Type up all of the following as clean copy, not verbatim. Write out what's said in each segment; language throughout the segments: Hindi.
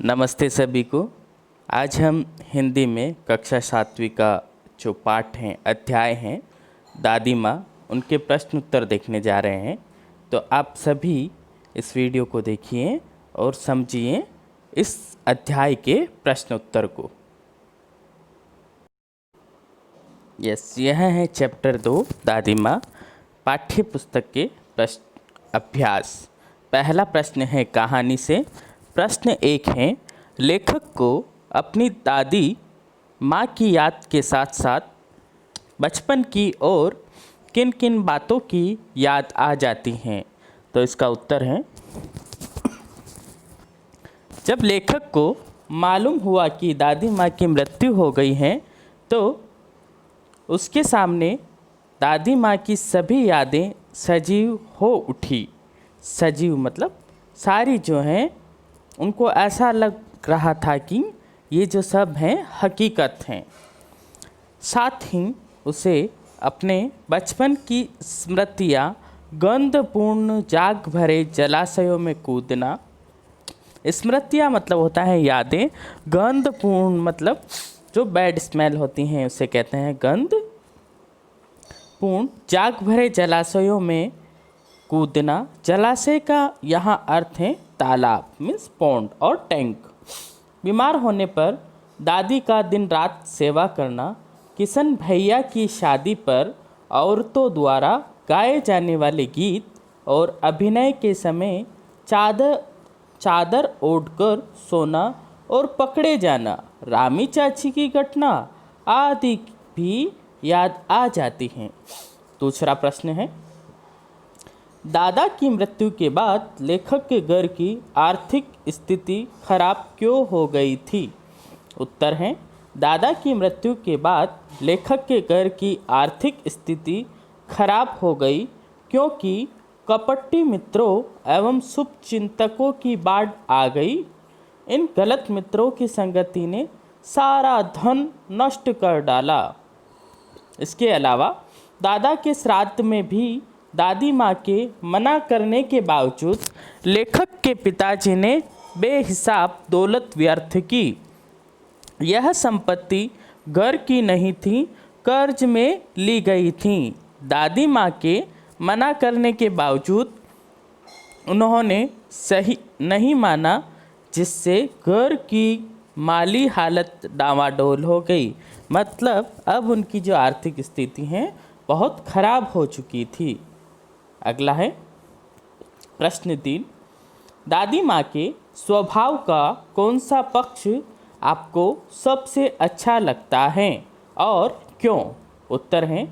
नमस्ते सभी को। आज हम हिंदी में कक्षा 7वीं का जो पाठ हैं, अध्याय हैं दादी माँ, उनके प्रश्न उत्तर देखने जा रहे हैं। तो आप सभी इस वीडियो को देखिए और समझिए इस अध्याय के प्रश्न उत्तर को। यह है चैप्टर 2 दादी माँ, पाठ्य पुस्तक के प्रश्न अभ्यास। पहला प्रश्न है कहानी से। प्रश्न 1 है, लेखक को अपनी दादी माँ की याद के साथ साथ बचपन की और किन किन बातों की याद आ जाती हैं। तो इसका उत्तर है, जब लेखक को मालूम हुआ कि दादी माँ की मृत्यु हो गई है तो उसके सामने दादी माँ की सभी यादें सजीव हो उठी। सजीव मतलब सारी जो हैं उनको ऐसा लग रहा था कि ये जो सब हैं हकीकत हैं। साथ ही उसे अपने बचपन की स्मृतियाँ गंधपूर्ण जाग भरे जलाशयों में कूदना। स्मृतियाँ मतलब होता है यादें, गंधपूर्ण मतलब जो बैड स्मेल होती हैं उसे कहते हैं गंध पूर्ण जाग भरे जलाशयों में कूदना। जलाशय का यहाँ अर्थ है तालाब, मीन्स पॉन्ड और टैंक। बीमार होने पर दादी का दिन रात सेवा करना। किशन भैया की शादी पर औरतों द्वारा गाए जाने वाले गीत और अभिनय के समय चादर ओढ़कर सोना और पकड़े जाना। रामी चाची की घटना आदि भी याद आ जाती हैं। दूसरा प्रश्न है, दादा की मृत्यु के बाद लेखक के घर की आर्थिक स्थिति खराब क्यों हो गई थी। उत्तर है, दादा की मृत्यु के बाद लेखक के घर की आर्थिक स्थिति खराब हो गई क्योंकि कपटी मित्रों एवं शुभ चिंतकों की बाढ़ आ गई। इन गलत मित्रों की संगति ने सारा धन नष्ट कर डाला। इसके अलावा दादा के श्राद्ध में भी दादी माँ के मना करने के बावजूद लेखक के पिताजी ने बेहिसाब दौलत व्यर्थ की। यह संपत्ति घर की नहीं थी, कर्ज में ली गई थी। दादी माँ के मना करने के बावजूद उन्होंने सही नहीं माना, जिससे घर की माली हालत डामाडोल हो गई। मतलब अब उनकी जो आर्थिक स्थिति है बहुत खराब हो चुकी थी। अगला है प्रश्न 3, दादी माँ के स्वभाव का कौन सा पक्ष आपको सबसे अच्छा लगता है और क्यों। उत्तर है,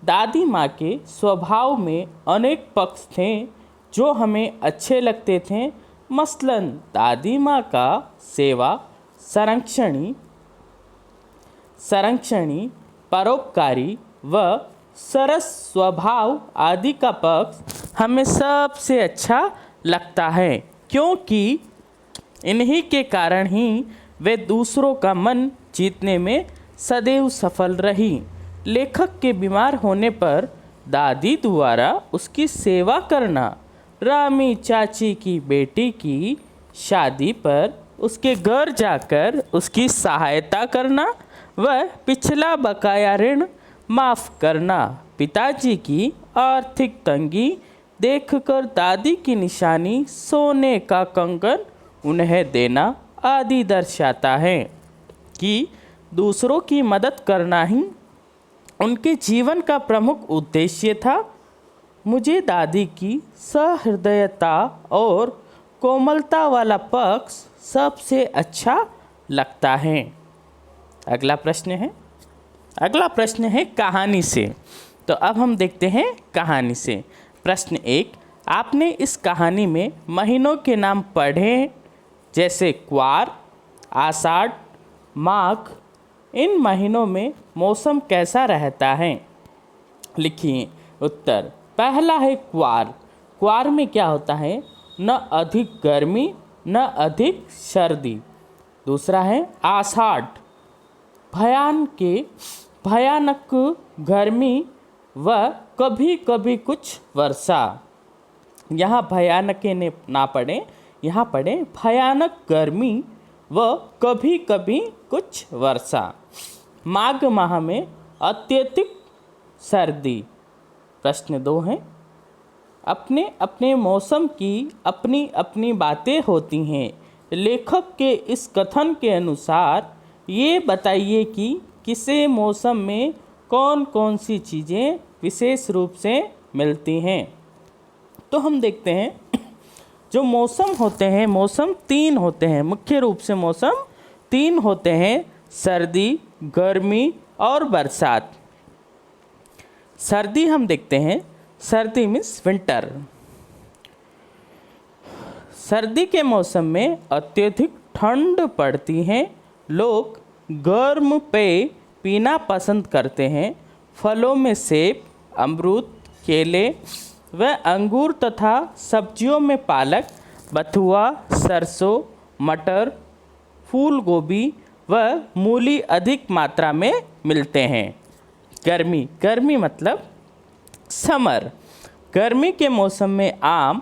दादी माँ के स्वभाव में अनेक पक्ष थे जो हमें अच्छे लगते थे। मसलन दादी माँ का सेवा, संरक्षणी, परोपकारी व सरस स्वभाव आदि का पक्ष हमें सबसे अच्छा लगता है, क्योंकि इन्हीं के कारण ही वे दूसरों का मन जीतने में सदैव सफल रही। लेखक के बीमार होने पर दादी द्वारा उसकी सेवा करना, रामी चाची की बेटी की शादी पर उसके घर जाकर उसकी सहायता करना व पिछला बकाया ऋण माफ़ करना, पिताजी की आर्थिक तंगी देखकर दादी की निशानी सोने का कंगन उन्हें देना आदि दर्शाता है कि दूसरों की मदद करना ही उनके जीवन का प्रमुख उद्देश्य था। मुझे दादी की सहृदयता और कोमलता वाला पक्ष सबसे अच्छा लगता है। अगला प्रश्न है कहानी से। तो अब हम देखते हैं कहानी से। प्रश्न 1, आपने इस कहानी में महीनों के नाम पढ़े जैसे क्वार, आषाढ़, माघ। इन महीनों में मौसम कैसा रहता है। लिखिए उत्तर। पहला है क्वार। क्वार में क्या होता है, न अधिक गर्मी न अधिक सर्दी। दूसरा है आषाढ़, भयानक गर्मी व कभी कभी कुछ वर्षा। यहाँ भयानक ने ना पढ़े, यहाँ पढ़े भयानक गर्मी व कभी कभी कुछ वर्षा। माघ माह में अत्यधिक सर्दी। प्रश्न 2 है, अपने अपने मौसम की अपनी अपनी बातें होती हैं। लेखक के इस कथन के अनुसार ये बताइए कि किसे मौसम में कौन कौन सी चीज़ें विशेष रूप से मिलती हैं। तो हम देखते हैं जो मौसम होते हैं, मौसम 3 होते हैं, मुख्य रूप से मौसम 3 होते हैं, सर्दी, गर्मी और बरसात। सर्दी हम देखते हैं, सर्दी मीन्स विंटर। सर्दी के मौसम में अत्यधिक ठंड पड़ती है। लोग गर्म पेय पीना पसंद करते हैं। फलों में सेब, अमरूद, केले व अंगूर तथा सब्जियों में पालक, बथुआ, सरसों, मटर, फूल गोभी व मूली अधिक मात्रा में मिलते हैं। गर्मी, गर्मी मतलब समर। गर्मी के मौसम में आम,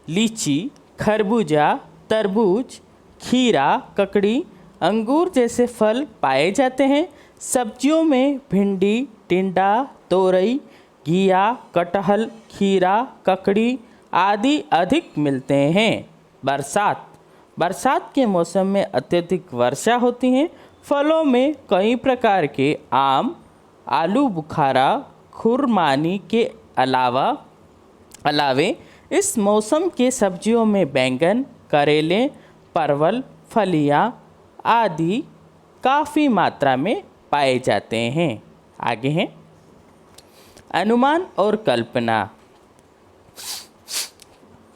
लीची, खरबूजा, तरबूज, खीरा, ककड़ी, अंगूर जैसे फल पाए जाते हैं। सब्जियों में भिंडी, टिंडा, तोरई, घिया, कटहल, खीरा, ककड़ी आदि अधिक मिलते हैं। बरसात, बरसात के मौसम में अत्यधिक वर्षा होती है। फलों में कई प्रकार के आम, आलू बुखारा, खुरमानी के अलावे इस मौसम के सब्जियों में बैंगन, करेले, परवल, फलियां आदि काफ़ी मात्रा में पाए जाते हैं। आगे हैं अनुमान और कल्पना।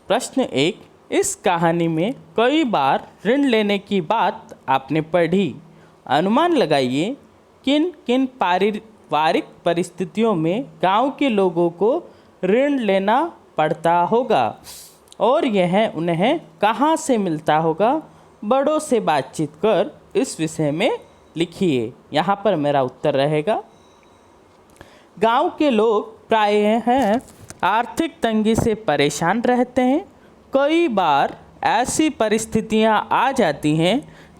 प्रश्न 1, इस कहानी में कई बार ऋण लेने की बात आपने पढ़ी। अनुमान लगाइए किन किन पारिवारिक परिस्थितियों में गांव के लोगों को ऋण लेना पड़ता होगा और यह उन्हें कहाँ से मिलता होगा। बड़ों से बातचीत कर इस विषय में लिखिए। यहाँ पर मेरा उत्तर रहेगा, गांव के लोग प्रायः आर्थिक तंगी से परेशान रहते हैं। कई बार ऐसी परिस्थितियां आ जाती हैं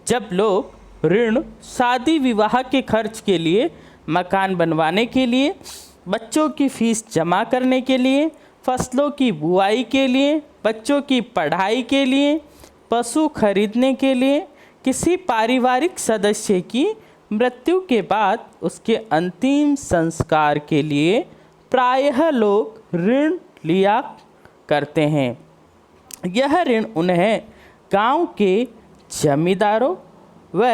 जब लोग ऋण शादी विवाह के खर्च के लिए, मकान बनवाने के लिए, बच्चों की फीस जमा करने के लिए, फसलों की बुआई के लिए, बच्चों की पढ़ाई के लिए, पशु खरीदने के लिए, किसी पारिवारिक सदस्य की मृत्यु के बाद उसके अंतिम संस्कार के लिए प्रायः लोग ऋण लिया करते हैं। यह ऋण उन्हें गांव के जमींदारों व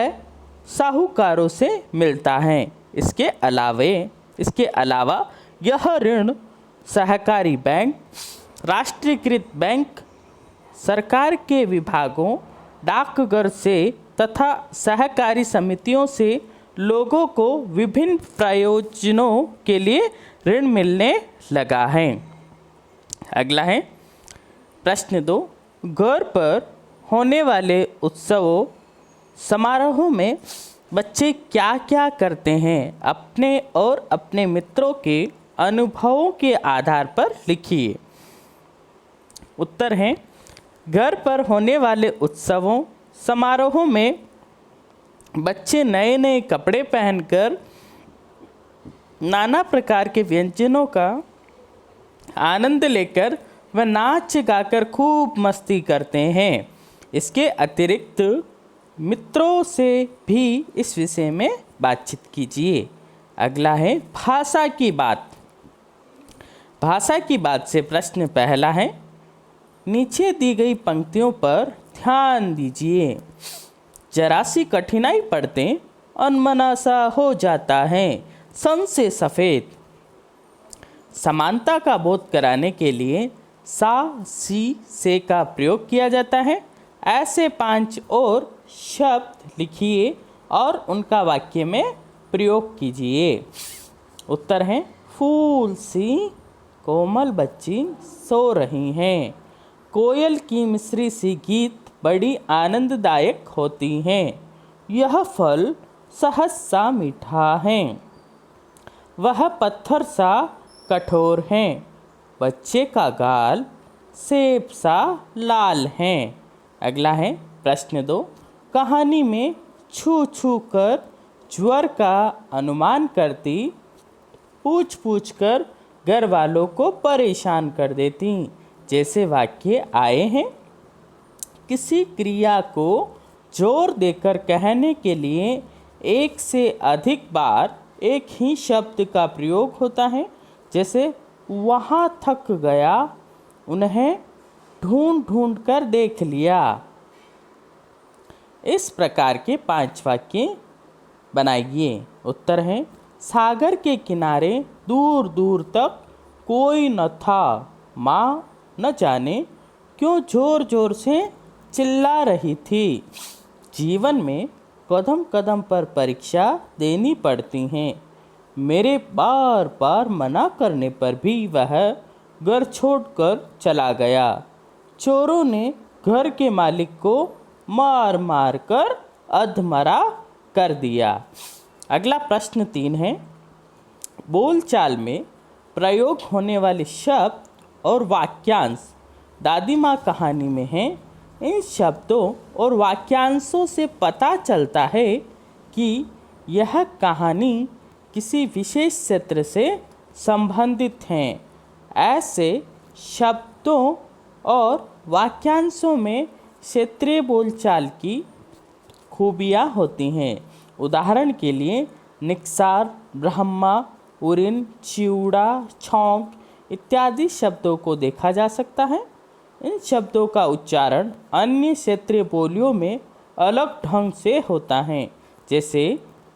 साहूकारों से मिलता है। इसके अलावा यह ऋण सहकारी बैंक, राष्ट्रीयकृत बैंक, सरकार के विभागों, डाकघर से तथा सहकारी समितियों से लोगों को विभिन्न प्रयोजनों के लिए ऋण मिलने लगा है। अगला है प्रश्न 2, घर पर होने वाले उत्सवों समारोहों में बच्चे क्या क्या करते हैं। अपने और अपने मित्रों के अनुभवों के आधार पर लिखिए। उत्तर है, घर पर होने वाले उत्सवों समारोहों में बच्चे नए नए कपड़े पहनकर नाना प्रकार के व्यंजनों का आनंद लेकर व नाच गाकर खूब मस्ती करते हैं। इसके अतिरिक्त मित्रों से भी इस विषय में बातचीत कीजिए। अगला है भाषा की बात। भाषा की बात से प्रश्न पहला है, नीचे दी गई पंक्तियों पर ध्यान दीजिए। जरा सी कठिनाई पढ़ते अनमना सा हो जाता है, सन से सफ़ेद। समानता का बोध कराने के लिए सा, सी, से का प्रयोग किया जाता है। ऐसे 5 और शब्द लिखिए और उनका वाक्य में प्रयोग कीजिए। उत्तर है, फूल सी कोमल बच्ची सो रही हैं, कोयल की मिश्री सी गीत बड़ी आनंददायक होती हैं, यह फल सहज सा मीठा है, वह पत्थर सा कठोर है, बच्चे का गाल सेब सा लाल है। अगला है प्रश्न 2, कहानी में छू छू कर ज्वर का अनुमान करती, पूछ पूछ कर घर वालों को परेशान कर देती। जैसे वाक्य आए हैं, किसी क्रिया को जोर देकर कहने के लिए एक से अधिक बार एक ही शब्द का प्रयोग होता है। जैसे वहाँ थक गया, उन्हें ढूंढ ढूंढ कर देख लिया। इस प्रकार के 5 वाक्य बनाइए। उत्तर है, सागर के किनारे दूर दूर तक कोई न था, माँ न जाने क्यों जोर जोर से चिल्ला रही थी। जीवन में कदम कदम पर परीक्षा देनी पड़ती हैं। मेरे बार बार मना करने पर भी वह घर छोड़कर चला गया। चोरों ने घर के मालिक को मार मार कर अधमरा कर दिया। अगला प्रश्न 3 है, बोलचाल में प्रयोग होने वाले शब्द और वाक्यांश दादी माँ कहानी में हैं। इन शब्दों और वाक्यांशों से पता चलता है कि यह कहानी किसी विशेष क्षेत्र से संबंधित हैं। ऐसे शब्दों और वाक्यांशों में क्षेत्रीय बोलचाल की खूबियाँ होती हैं। उदाहरण के लिए निक्सार, ब्रह्मा, उरिन, चिवड़ा, छौंक इत्यादि शब्दों को देखा जा सकता है। इन शब्दों का उच्चारण अन्य क्षेत्रीय बोलियों में अलग ढंग से होता है। जैसे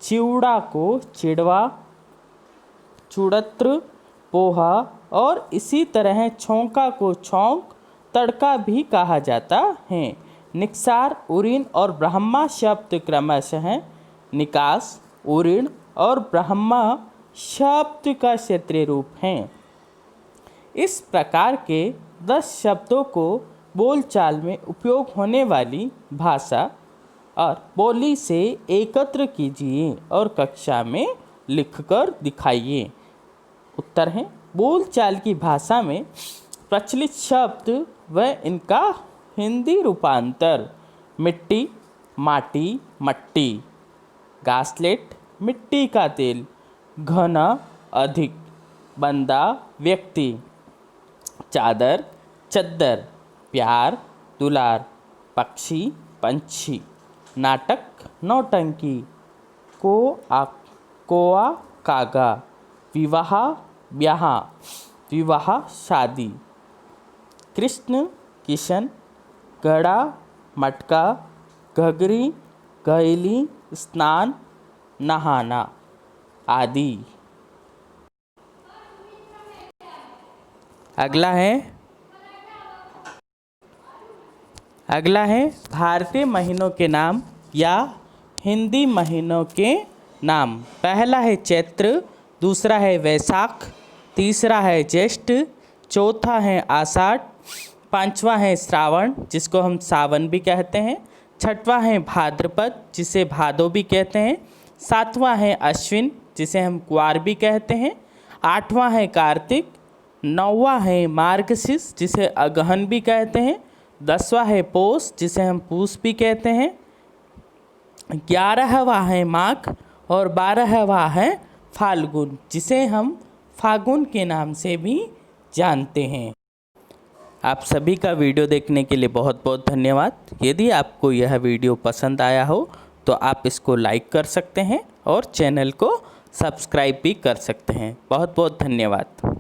चिवड़ा को चिड़वा, चुड़त्र, पोहा और इसी तरह छौंका को छौंक, तड़का भी कहा जाता है। निक्सार, उरिन और ब्रह्मा शब्द क्रमशः निकास, उरिन और ब्रह्मा शब्द का क्षेत्रीय रूप हैं। इस प्रकार के 10 शब्दों को बोलचाल में उपयोग होने वाली भाषा और बोली से एकत्र कीजिए और कक्षा में लिखकर दिखाइए। उत्तर है, बोलचाल की भाषा में प्रचलित शब्द व इनका हिंदी रूपांतर। मिट्टी, माटी, मट्टी। घासलेट, मिट्टी का तेल। घना, अधिक। बंदा, व्यक्ति। चादर, चद्दर। प्यार, दुलार। पक्षी, पंछी। नाटक, नौटंकी। कोआ, कागा। विवाह, ब्याह। विवाह, शादी। कृष्ण, किशन। घड़ा, मटका। घघरी, घैली। स्नान, नहाना आदि। अगला है भारतीय महीनों के नाम या हिंदी महीनों के नाम। पहला है चैत्र, दूसरा है वैशाख, तीसरा है ज्येष्ठ, चौथा है आषाढ़, पांचवा है श्रावण जिसको हम सावन भी कहते हैं, छठवां है भाद्रपद जिसे भादो भी कहते हैं, सातवां है अश्विन जिसे हम कुआर भी कहते हैं, आठवां है कार्तिक, नौवां है मार्गशीर्ष जिसे अगहन भी कहते हैं, 10वां है पौष जिसे हम पूस भी कहते हैं, 11वां है माघ और 12वां है फाल्गुन जिसे हम फागुन के नाम से भी जानते हैं। आप सभी का वीडियो देखने के लिए बहुत बहुत धन्यवाद। यदि आपको यह वीडियो पसंद आया हो तो आप इसको लाइक कर सकते हैं और चैनल को सब्सक्राइब भी कर सकते हैं। बहुत बहुत धन्यवाद।